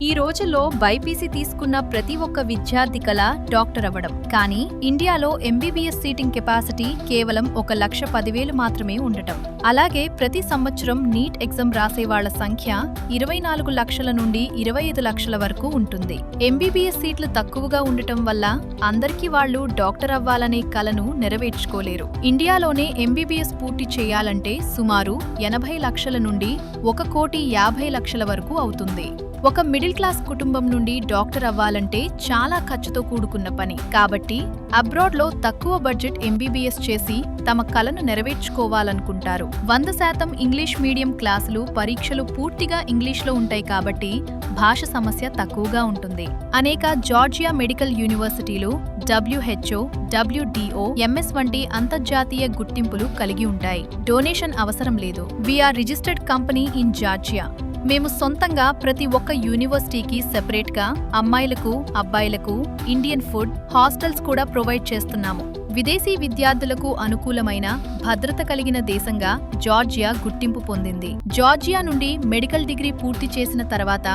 ఈ రోజుల్లో బైపీసీ తీసుకున్న ప్రతి ఒక్క విద్యార్థి కల డాక్టర్ అవ్వడం. కానీ ఇండియాలో ఎంబీబీఎస్ సీటింగ్ కెపాసిటీ కేవలం 1,10,000 మాత్రమే ఉండటం. అలాగే ప్రతి సంవత్సరం నీట్ ఎగ్జామ్ రాసేవాళ్ల సంఖ్య 24 లక్షల నుండి 25 లక్షల వరకు ఉంటుంది. ఎంబీబీఎస్ సీట్లు తక్కువగా ఉండటం వల్ల అందరికీ వాళ్లు డాక్టర్ అవ్వాలనే కలను నెరవేర్చుకోలేరు. ఇండియాలోనే ఎంబీబీఎస్ పూర్తి చేయాలంటే సుమారు 80 లక్షల నుండి 1,50,00,000 వరకు అవుతుంది. ఒక మిడిల్ క్లాస్ కుటుంబం నుండి డాక్టర్ అవ్వాలంటే చాలా ఖర్చుతో కూడుకున్న పని. కాబట్టి అబ్రాడ్లో తక్కువ బడ్జెట్ ఎంబీబీఎస్ చేసి తమ కలను నెరవేర్చుకోవాలనుకుంటారు. 100% ఇంగ్లీష్ మీడియం క్లాసులు, పరీక్షలు పూర్తిగా ఇంగ్లీష్లో ఉంటాయి కాబట్టి భాష సమస్య తక్కువగా ఉంటుంది. అనేక జార్జియా మెడికల్ యూనివర్సిటీలు WHO, WDO, MS వంటి అంతర్జాతీయ గుర్తింపులు కలిగి ఉంటాయి. డొనేషన్ అవసరం లేదు. We are registered company in Georgia. మేము సొంతంగా ప్రతి ఒక్క యూనివర్సిటీకి సెపరేట్గా అమ్మాయిలకు, అబ్బాయిలకు ఇండియన్ ఫుడ్, హాస్టల్స్ కూడా ప్రొవైడ్ చేస్తున్నాము. విదేశీ విద్యార్థులకు అనుకూలమైన, భద్రత కలిగిన దేశంగా జార్జియా గుర్తింపు పొందింది. జార్జియా నుండి మెడికల్ డిగ్రీ పూర్తి చేసిన తర్వాత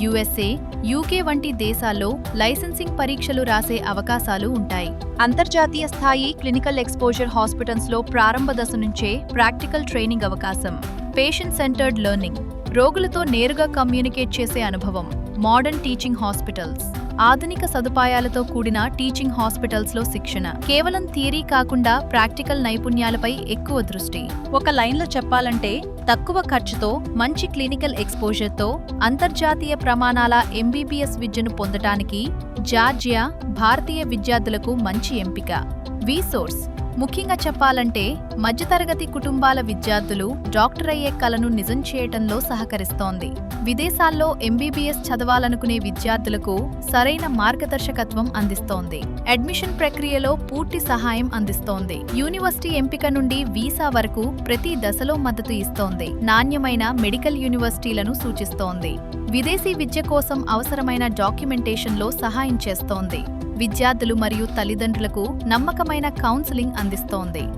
USA, UK వంటి దేశాల్లో లైసెన్సింగ్ పరీక్షలు రాసే అవకాశాలు ఉంటాయి. అంతర్జాతీయ స్థాయి క్లినికల్ ఎక్స్పోజర్ హాస్పిటల్స్లో ప్రారంభ దశ నుంచే ప్రాక్టికల్ ట్రైనింగ్ అవకాశం. పేషెంట్ సెంటర్డ్ లెర్నింగ్, రోగులతో నేరుగా కమ్యూనికేట్ చేసే అనుభవం. మోడర్న్ టీచింగ్ హాస్పిటల్స్, ఆధునిక సదుపాయాలతో కూడిన టీచింగ్ హాస్పిటల్స్లో శిక్షణ. కేవలం థియరీ కాకుండా ప్రాక్టికల్ నైపుణ్యాలపై ఎక్కువ దృష్టి. ఒక లైన్లో చెప్పాలంటే తక్కువ ఖర్చుతో, మంచి క్లినికల్ ఎక్స్పోజర్తో అంతర్జాతీయ ప్రమాణాల ఎంబీబీఎస్ విద్యను పొందటానికి జార్జియా భారతీయ విద్యార్థులకు మంచి ఎంపిక. వీసోర్స్, ముఖ్యంగా చెప్పాలంటే మధ్యతరగతి కుటుంబాల విద్యార్థులు డాక్టర్ అయ్యే కలను నిజం చేయటంలో సహకరిస్తోంది. విదేశాల్లో ఎంబీబీఎస్ చదవాలనుకునే విద్యార్థులకు సరైన మార్గదర్శకత్వం అందిస్తోంది. అడ్మిషన్ ప్రక్రియలో పూర్తి సహాయం అందిస్తోంది. యూనివర్సిటీ ఎంపిక నుండి వీసా వరకు ప్రతి దశలో మద్దతు ఇస్తోంది. నాణ్యమైన మెడికల్ యూనివర్సిటీలను సూచిస్తోంది. విదేశీ విద్య కోసం అవసరమైన డాక్యుమెంటేషన్లో సహాయం చేస్తోంది. విద్యార్థులు మరియు తల్లిదండ్రులకు నమ్మకమైన కౌన్సిలింగ్ అందిస్తోంది.